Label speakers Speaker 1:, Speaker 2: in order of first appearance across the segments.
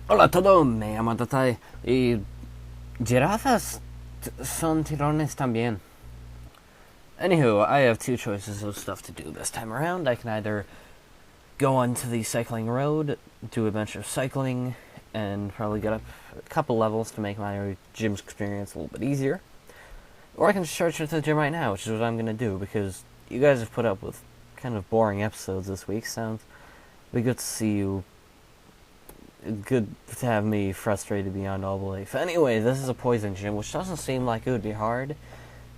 Speaker 1: Hola a todos, me llamo Tatai y jirafas son tirones también. Anywho, I have two choices of stuff to do this time around. I can either go onto the cycling road, do a bunch of cycling, and probably get up a couple levels to make my gym experience a little bit easier. Or I can just charge to the gym right now, which is what I'm going to do, because you guys have put up with kind of boring episodes this week. Sounds be good to see you. Good to have me frustrated beyond all belief. Anyway, this is a poison gym, which doesn't seem like it would be hard,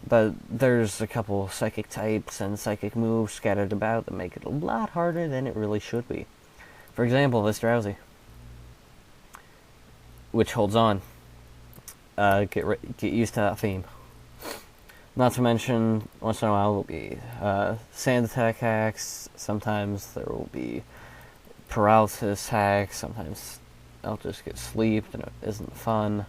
Speaker 1: but there's a couple psychic types and psychic moves scattered about that make it a lot harder than it really should be. For example, this drowsy, which holds on. Get used to that theme. Not to mention, once in a while will be sand attack hacks. Sometimes there will be paralysis hacks. Sometimes I'll just get sleep and it isn't fun.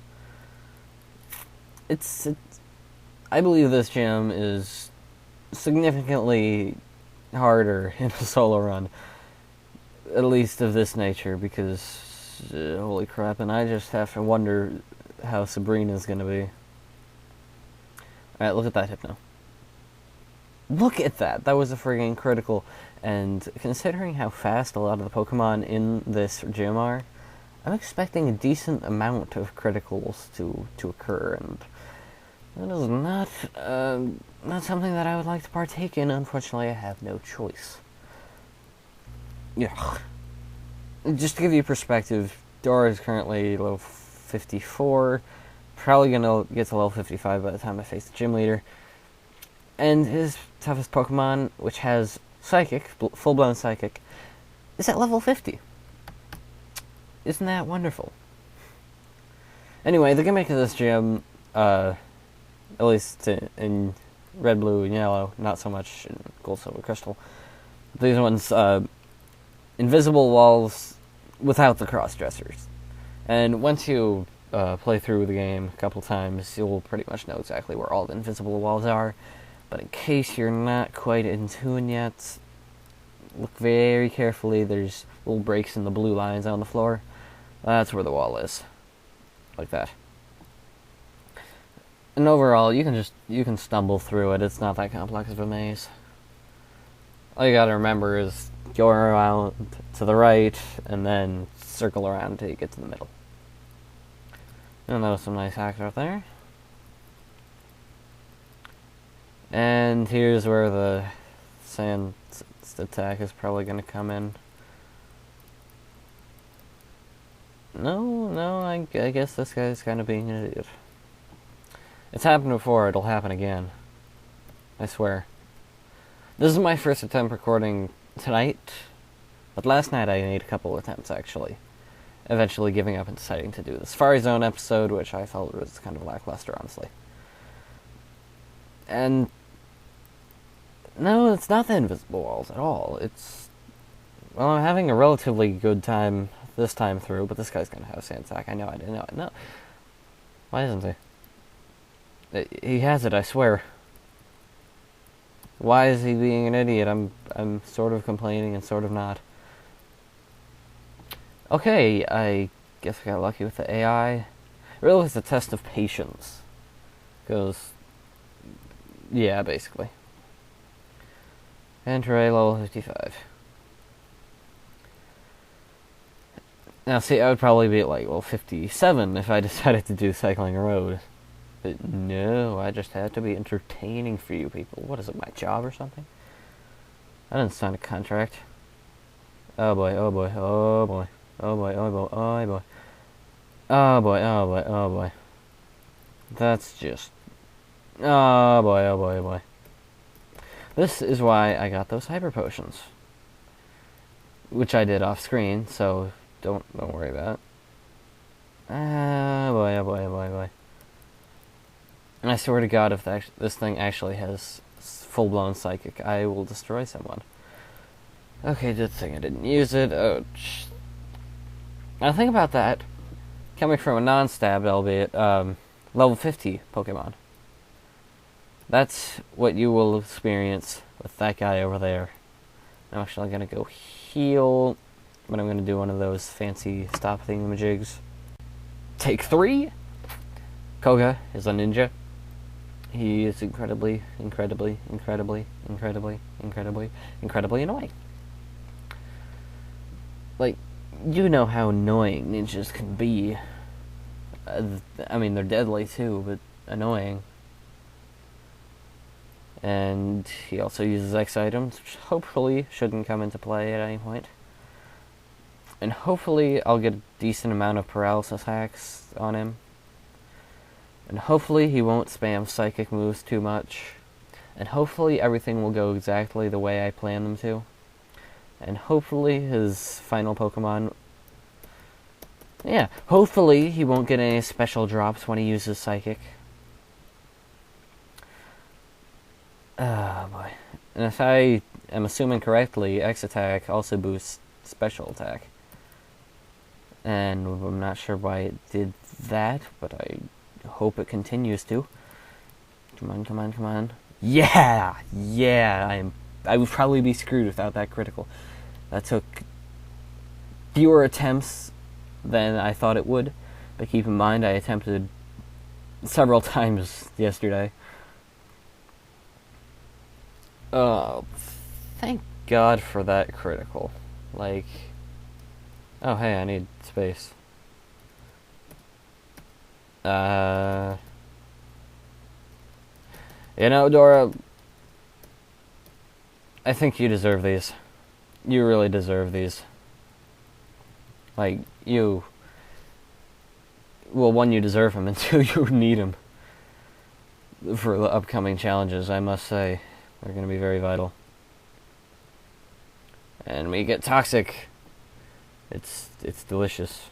Speaker 1: I believe this gym is significantly harder in a solo run, at least of this nature, because holy crap, and I just have to wonder how Sabrina's gonna be. Alright, look at that Hypno. Look at that! That was a friggin' critical. And considering how fast a lot of the Pokemon in this gym are, I'm expecting a decent amount of criticals to occur, and that is not something that I would like to partake in. Unfortunately, I have no choice. Yeah. Just to give you perspective, Dora is currently level 54, probably gonna get to level 55 by the time I face the gym leader. And his toughest Pokemon, which has Psychic, full-blown Psychic, is at level 50. Isn't that wonderful? Anyway, the gimmick of this gym, at least in Red, Blue, and Yellow, not so much in Gold, Silver, Crystal. These ones, invisible walls without the cross-dressers. And once you play through the game a couple times, you'll pretty much know exactly where all the invisible walls are. But in case you're not quite in tune yet, look very carefully. There's little breaks in the blue lines on the floor. That's where the wall is. Like that. And overall, you can stumble through it. It's not that complex of a maze. All you gotta remember is go around to the right, and then circle around until you get to the middle. And that was some nice hacks right there. And here's where the sand attack is probably going to come in. No, I guess this guy's kind of being an idiot. It's happened before, it'll happen again. I swear. This is my first attempt recording tonight, but last night I made a couple attempts, actually. Eventually giving up and deciding to do the Safari Zone episode, which I felt was kind of lackluster, honestly. And no, it's not the invisible walls at all. Well, I'm having a relatively good time this time through, but this guy's gonna have sand attack. I know. Why isn't he? He has it, I swear. Why is he being an idiot? I'm sort of complaining and sort of not. Okay, I guess I got lucky with the AI. It really was a test of patience. Because, yeah, basically. Enter A level 55. Now, see, I would probably be at like level 57 if I decided to do Cycling Road. But no, I just had to be entertaining for you people. What is it, my job or something? I didn't sign a contract. Oh boy, oh boy, oh boy. Oh boy, oh boy, oh boy. Oh boy, oh boy, oh boy. That's just... Oh boy, oh boy, oh boy. This is why I got those hyper potions. Which I did off screen, so don't worry about it. Ah, boy, oh boy, oh boy, oh boy. And I swear to God, if this thing actually has full-blown psychic, I will destroy someone. Okay, good thing I didn't use it. Oh, now think about that. Coming from a non-stabbed, albeit, level 50 Pokemon. That's what you will experience with that guy over there. I'm actually going to go heal but I'm going to do one of those fancy stop thingamajigs. Take 3! Koga is a ninja. He is incredibly annoying. Like, you know how annoying ninjas can be. I mean, they're deadly too, but annoying. And he also uses X items, which hopefully shouldn't come into play at any point. And hopefully I'll get a decent amount of paralysis hacks on him. And hopefully he won't spam psychic moves too much. And hopefully everything will go exactly the way I plan them to. And hopefully his final Pokemon... Yeah, hopefully he won't get any special drops when he uses psychic. Oh boy. And if I am assuming correctly, X attack also boosts special attack. And I'm not sure why it did that, but I hope it continues to. Come on. Yeah! I would probably be screwed without that critical. That took fewer attempts than I thought it would, but keep in mind I attempted several times yesterday. Oh, thank God for that critical. Like, oh hey, I need space. You know, Dora, I think you deserve these. You really deserve these. Like, you... Well, one, you deserve them, and two, you need them. For the upcoming challenges, I must say. They're going to be very vital. And we get Toxic. It's delicious.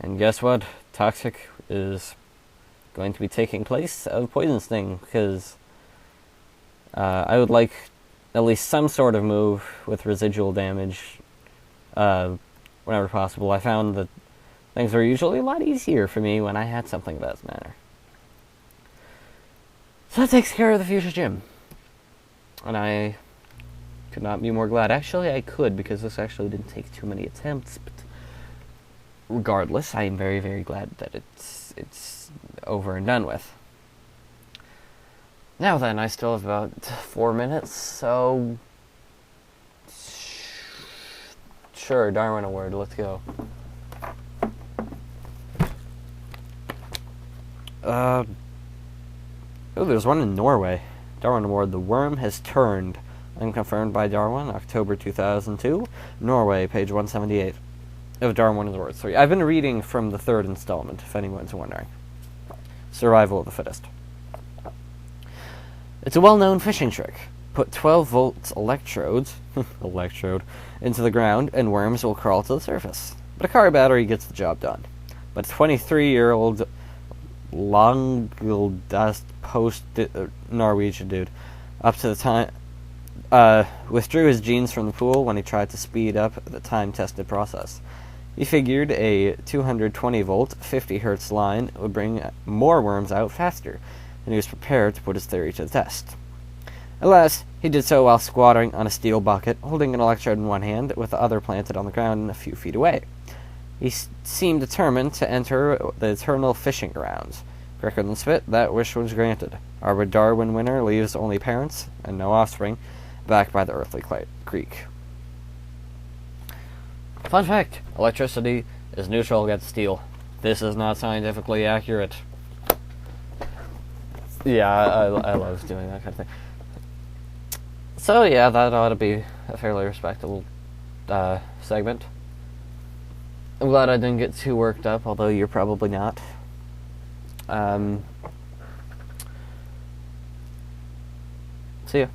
Speaker 1: And guess what? Toxic is going to be taking place of Poison Sting, because I would like at least some sort of move with residual damage whenever possible. I found that things were usually a lot easier for me when I had something of that manner. So that takes care of the Fuchsia Gym. And I could not be more glad. Actually, I could, because this actually didn't take too many attempts, but regardless, I am very, very glad that it's over and done with. Now then, I still have about 4 minutes, so... Sure, Darwin Award, let's go. Oh, there's one in Norway. Darwin Award, The Worm Has Turned. Unconfirmed by Darwin, October 2002. Norway, page 178. Of Darwin Award 3. I've been reading from the 3rd installment, if anyone's wondering. Survival of the Fittest. It's a well-known fishing trick. Put 12-volt electrodes into the ground, and worms will crawl to the surface. But a car battery gets the job done. But 23-year-old Langildast post Norwegian dude, up to the time, withdrew his genes from the pool when he tried to speed up the time-tested process. He figured a 220-volt, 50-hertz line would bring more worms out faster, and he was prepared to put his theory to the test. Alas, he did so while squatting on a steel bucket, holding an electrode in one hand, with the other planted on the ground a few feet away. He seemed determined to enter the eternal fishing grounds. Quicker than spit, that wish was granted. Our Darwin winner leaves only parents, and no offspring, back by the earthly creek. Fun fact, electricity is neutral against steel. This is not scientifically accurate. Yeah, I love doing that kind of thing. So yeah, that ought to be a fairly respectable segment. I'm glad I didn't get too worked up, although you're probably not. See ya.